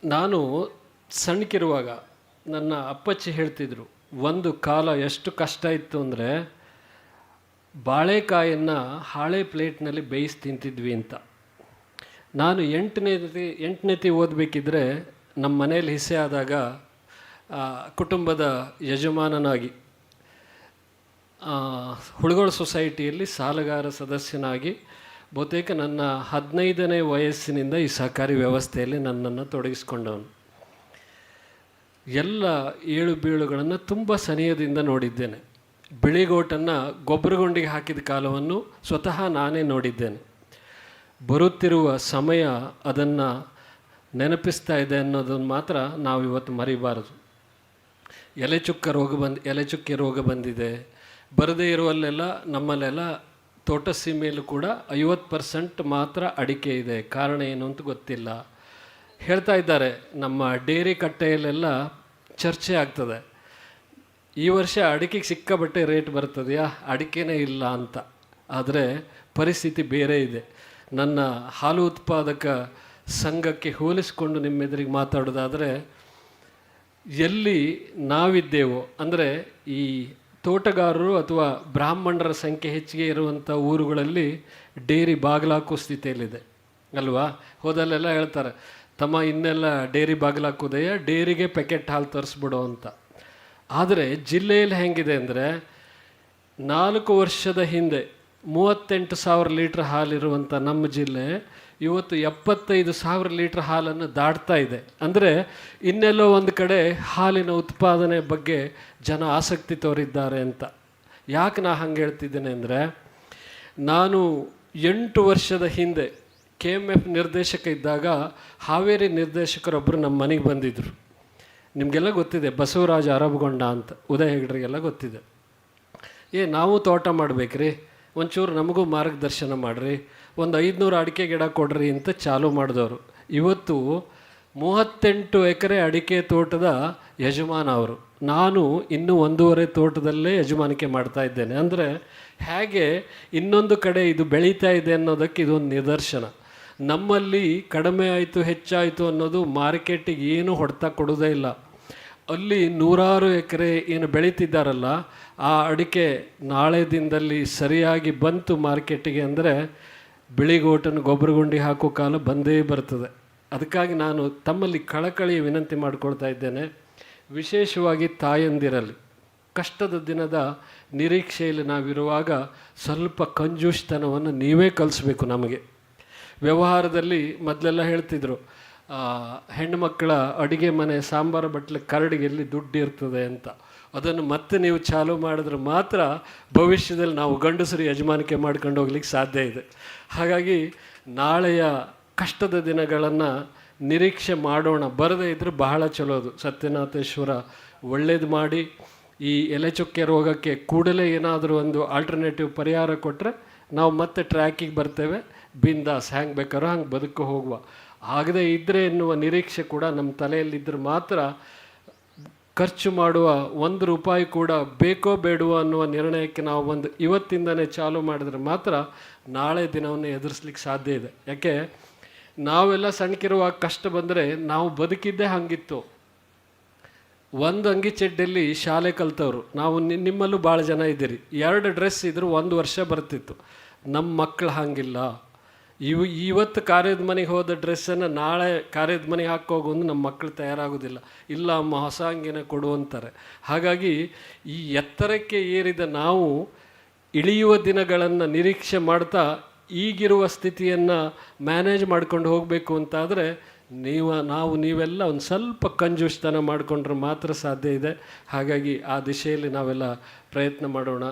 ನಾನು ಸಣ್ಣಕಿರುವಾಗ ನನ್ನ ಅಪ್ಪಚ್ಚಿ ಹೇಳ್ತಿದ್ರು, ಒಂದು ಕಾಲ ಎಷ್ಟು ಕಷ್ಟ ಇತ್ತು ಅಂದರೆ ಬಾಳೆಕಾಯನ್ನು ಹಾಳೆ ಪ್ಲೇಟ್ನಲ್ಲಿ ಬೇಯಿಸಿ ತಿಂತಿದ್ವಿ ಅಂತ. ನಾನು ಎಂಟನೇತಿ ಓದಬೇಕಿದ್ರೆ ನಮ್ಮ ಮನೇಲಿ ಹಿಸ್ಸೆ ಆದಾಗ ಕುಟುಂಬದ ಯಜಮಾನನಾಗಿ ಹುಡುಗೋಳ ಸೊಸೈಟಿಯಲ್ಲಿ ಸಾಲಗಾರ ಸದಸ್ಯನಾಗಿ ಬಹುತೇಕ ನನ್ನ 15ನೇ ವಯಸ್ಸಿನಿಂದ ಈ ಸಹಕಾರಿ ವ್ಯವಸ್ಥೆಯಲ್ಲಿ ನನ್ನನ್ನು ತೊಡಗಿಸ್ಕೊಂಡವನು. ಎಲ್ಲ ಏಳು ಬೀಳುಗಳನ್ನು ತುಂಬ ಸನಿಹದಿಂದ ನೋಡಿದ್ದೇನೆ. ಬಿಳಿಗೋಟನ್ನು ಗೊಬ್ಬರಗುಂಡಿಗೆ ಹಾಕಿದ ಕಾಲವನ್ನು ಸ್ವತಃ ನಾನೇ ನೋಡಿದ್ದೇನೆ. ಬರುತ್ತಿರುವ ಸಮಯ ಅದನ್ನು ನೆನಪಿಸ್ತಾ ಇದೆ ಅನ್ನೋದನ್ನು ಮಾತ್ರ ನಾವು ಇವತ್ತು ಮರಿಬಾರದು. ಎಲೆಚುಕ್ಕೆ ರೋಗ ಬಂದಿದೆ. ಬರದೇ ಇರುವಲ್ಲೆಲ್ಲ ನಮ್ಮಲ್ಲೆಲ್ಲ ತೋಟ ಸೀಮೆಯಲ್ಲೂ ಕೂಡ 50% ಮಾತ್ರ ಅಡಿಕೆ ಇದೆ. ಕಾರಣ ಏನು ಅಂತ ಗೊತ್ತಿಲ್ಲ. ಹೇಳ್ತಾ ಇದ್ದಾರೆ, ನಮ್ಮ ಡೇರಿ ಕಟ್ಟೆಯಲ್ಲೆಲ್ಲ ಚರ್ಚೆ ಆಗ್ತದೆ, ಈ ವರ್ಷ ಅಡಿಕೆಗೆ ಸಿಕ್ಕಾಬಟ್ಟೆ ರೇಟ್ ಬರ್ತದೆಯಾ, ಅಡಿಕೆನೇ ಇಲ್ಲ ಅಂತ. ಆದರೆ ಪರಿಸ್ಥಿತಿ ಬೇರೆ ಇದೆ. ನನ್ನ ಹಾಲು ಉತ್ಪಾದಕ ಸಂಘಕ್ಕೆ ಹೋಲಿಸಿಕೊಂಡು ನಿಮ್ಮೆದುರಿಗೆ ಮಾತಾಡೋದಾದರೆ, ಎಲ್ಲಿ ನಾವಿದ್ದೇವೋ ಅಂದರೆ ಈ ತೋಟಗಾರರು ಅಥವಾ ಬ್ರಾಹ್ಮಣರ ಸಂಖ್ಯೆ ಹೆಚ್ಚಿಗೆ ಇರುವಂಥ ಊರುಗಳಲ್ಲಿ ಡೇರಿ ಬಾಗಿಲಾಕೋ ಸ್ಥಿತಿಯಲ್ಲಿದೆ ಅಲ್ವಾ. ಹೋದಲ್ಲೆಲ್ಲ ಹೇಳ್ತಾರೆ, ತಮ್ಮ ಇನ್ನೆಲ್ಲ ಡೇರಿ ಬಾಗಿಲಾಕೋದೆಯಾ, ಡೇರಿಗೆ ಪ್ಯಾಕೆಟ್ ಹಾಲು ತರಿಸ್ಬಿಡೋ ಅಂತ. ಆದರೆ ಜಿಲ್ಲೆಯಲ್ಲಿ ಹೆಂಗಿದೆ ಅಂದರೆ, 4 ವರ್ಷದ ಹಿಂದೆ 38,000 ಲೀಟ್ರ್ ಹಾಲಿರುವಂಥ ನಮ್ಮ ಜಿಲ್ಲೆ ಇವತ್ತು 75,000 ಲೀಟ್ರ್ ಹಾಲನ್ನು ದಾಟ್ತಾ ಇದೆ. ಅಂದರೆ ಇನ್ನೆಲ್ಲೋ ಒಂದು ಕಡೆ ಹಾಲಿನ ಉತ್ಪಾದನೆ ಬಗ್ಗೆ ಜನ ಆಸಕ್ತಿ ತೋರಿದ್ದಾರೆ ಅಂತ. ಯಾಕೆ ನಾ ಹಂಗೆ ಹೇಳ್ತಿದ್ದೇನೆ ಅಂದರೆ, ನಾನು 8 ವರ್ಷದ ಹಿಂದೆ KMF ನಿರ್ದೇಶಕ ಇದ್ದಾಗ ಹಾವೇರಿ ನಿರ್ದೇಶಕರೊಬ್ಬರು ನಮ್ಮ ಮನೆಗೆ ಬಂದಿದ್ದರು. ನಿಮಗೆಲ್ಲ ಗೊತ್ತಿದೆ, ಬಸವರಾಜ ಅರಬಗೊಂಡ ಅಂತ, ಉದಯ ಹೆಗ್ಡ್ರಿಗೆಲ್ಲ ಗೊತ್ತಿದೆ. ನಾವು ತೋಟ ಮಾಡಬೇಕ್ರಿ, ಒಂಚೂರು ನಮಗೂ ಮಾರ್ಗದರ್ಶನ ಮಾಡಿರಿ, ಒಂದು 500 ಅಡಿಕೆ ಗಿಡ ಕೊಡ್ರಿ ಅಂತ ಚಾಲೂ ಮಾಡಿದವರು. ಇವತ್ತು 38 ಎಕರೆ ಅಡಿಕೆ ತೋಟದ ಯಜಮಾನ ಅವರು. ನಾನು ಇನ್ನೂ 1.5 ತೋಟದಲ್ಲೇ ಯಜಮಾನಿಕೆ ಮಾಡ್ತಾ ಇದ್ದೇನೆ. ಅಂದರೆ ಹೇಗೆ ಇನ್ನೊಂದು ಕಡೆ ಇದು ಬೆಳೀತಾ ಇದೆ ಅನ್ನೋದಕ್ಕೆ ಇದೊಂದು ನಿದರ್ಶನ. ನಮ್ಮಲ್ಲಿ ಕಡಿಮೆ ಆಯಿತು ಹೆಚ್ಚಾಯಿತು ಅನ್ನೋದು ಮಾರ್ಕೆಟಿಗೆ ಏನು ಹೊಡೆತ ಕೊಡೋದೇ ಇಲ್ಲ. ಅಲ್ಲಿ 100 ಎಕರೆ ಏನು ಬೆಳೀತಿದ್ದಾರಲ್ಲ, ಆ ಅಡಿಕೆ ನಾಳೆ ದಿನದಲ್ಲಿ ಸರಿಯಾಗಿ ಬಂತು ಮಾರ್ಕೆಟಿಗೆ ಅಂದರೆ ಬಿಳಿಗೋಟನ್ನು ಗೊಬ್ಬರಗುಂಡಿ ಹಾಕೋ ಕಾಲ ಬಂದೇ ಬರ್ತದೆ. ಅದಕ್ಕಾಗಿ ನಾನು ತಮ್ಮಲ್ಲಿ ಕಳಕಳಿಯ ವಿನಂತಿ ಮಾಡಿಕೊಳ್ತಾ ಇದ್ದೇನೆ, ವಿಶೇಷವಾಗಿ ತಾಯಂದಿರಲ್ಲಿ ಕಷ್ಟದ ದಿನದ ನಿರೀಕ್ಷೆಯಲ್ಲಿ ನಾವಿರುವಾಗ ಸ್ವಲ್ಪ ಕಂಜೂಷ್ತನವನ್ನು ನೀವೇ ಕಲಿಸ್ಬೇಕು. ನಮಗೆ ವ್ಯವಹಾರದಲ್ಲಿ ಮೊದಲೆಲ್ಲ ಹೇಳ್ತಿದ್ರು, ಹೆಣ್ಣುಮಕ್ಕಳ ಅಡುಗೆ ಮನೆ ಸಾಂಬಾರು ಬಟ್ಲೆ ಕರಡಿಗೆ ಎಲ್ಲಿ ದುಡ್ಡು ಇರ್ತದೆ ಅಂತ. ಅದನ್ನು ಮತ್ತೆ ನೀವು ಚಾಲೂ ಮಾಡಿದ್ರೆ ಮಾತ್ರ ಭವಿಷ್ಯದಲ್ಲಿ ನಾವು ಗಂಡಸರು ಯಜಮಾನಿಕೆ ಮಾಡ್ಕೊಂಡು ಹೋಗ್ಲಿಕ್ಕೆ ಸಾಧ್ಯ ಇದೆ. ಹಾಗಾಗಿ ನಾಳೆಯ ಕಷ್ಟದ ದಿನಗಳನ್ನು ನಿರೀಕ್ಷೆ ಮಾಡೋಣ. ಬರದೇ ಇದ್ದರೆ ಬಹಳ ಚಲೋದು. ಸತ್ಯನಾಥೇಶ್ವರ ಒಳ್ಳೇದು ಮಾಡಿ ಈ ಎಲೆಚುಕ್ಕೆ ರೋಗಕ್ಕೆ ಕೂಡಲೇ ಏನಾದರೂ ಒಂದು ಆಲ್ಟರ್ನೇಟಿವ್ ಪರಿಹಾರ ಕೊಟ್ಟರೆ ನಾವು ಮತ್ತೆ ಟ್ರ್ಯಾಕಿಗೆ ಬರ್ತೇವೆ. ಬಿಂದಾಸ್, ಹ್ಯಾಂಗೆ ಬೇಕಾರೋ ಹಂಗೆ ಬದುಕು ಹೋಗುವ. ಆಗದೇ ಇದ್ದರೆ ಎನ್ನುವ ನಿರೀಕ್ಷೆ ಕೂಡ ನಮ್ಮ ತಲೆಯಲ್ಲಿದ್ದರೆ ಮಾತ್ರ ಖರ್ಚು ಮಾಡುವ 1 ರೂಪಾಯಿ ಕೂಡ ಬೇಕೋ ಬೇಡುವ ಅನ್ನುವ ನಿರ್ಣಯಕ್ಕೆ ನಾವು ಇವತ್ತಿಂದನೇ ಚಾಲೂ ಮಾಡಿದ್ರೆ ಮಾತ್ರ ನಾಳೆ ದಿನವನ್ನು ಎದುರಿಸ್ಲಿಕ್ಕೆ ಸಾಧ್ಯ ಇದೆ. ಯಾಕೆ, ನಾವೆಲ್ಲ ಸಣ್ಣಕಿರುವಾಗ ಕಷ್ಟ ಬಂದರೆ ನಾವು ಬದುಕಿದ್ದೇ ಹಂಗಿತ್ತು. ಒಂದು ಅಂಗಿ ಚಡ್ಡಿಯಲ್ಲಿ ಶಾಲೆ ಕಲ್ತವ್ರು ನಾವು ನಿಮ್ಮಲ್ಲೂ ಭಾಳ ಜನ ಇದ್ದೀರಿ. 2 ಡ್ರೆಸ್ ಇದ್ದರೂ 1 ವರ್ಷ ಬರ್ತಿತ್ತು. ನಮ್ಮ ಮಕ್ಕಳು ಹಾಗಿಲ್ಲ. ಇವತ್ತು ಕಾರ್ಯದ ಮನೆಗೆ ಹೋದ ಡ್ರೆಸ್ಸನ್ನು ನಾಳೆ ಕಾರ್ಯದ ಮನೆಗೆ ಹಾಕೋಗೊಂದು ನಮ್ಮ ಮಕ್ಕಳು ತಯಾರಾಗೋದಿಲ್ಲ. ಇಲ್ಲ ಅಮ್ಮ ಹೊಸ ಅಂಗಿನ ಕೊಡು ಅಂತಾರೆ. ಹಾಗಾಗಿ ಈ ಎತ್ತರಕ್ಕೆ ಏರಿದ ನಾವು ಇಳಿಯುವ ದಿನಗಳನ್ನು ನಿರೀಕ್ಷೆ ಮಾಡ್ತಾ ಈಗಿರುವ ಸ್ಥಿತಿಯನ್ನು ಮ್ಯಾನೇಜ್ ಮಾಡ್ಕೊಂಡು ಹೋಗಬೇಕು ಅಂತಾದರೆ ನೀವೆಲ್ಲ ಒಂದು ಸ್ವಲ್ಪ ಕಂಜೂಷ್ತನ ಮಾಡಿಕೊಂಡ್ರೆ ಮಾತ್ರ ಸಾಧ್ಯ ಇದೆ. ಹಾಗಾಗಿ ಆ ದಿಶೆಯಲ್ಲಿ ನಾವೆಲ್ಲ ಪ್ರಯತ್ನ ಮಾಡೋಣ.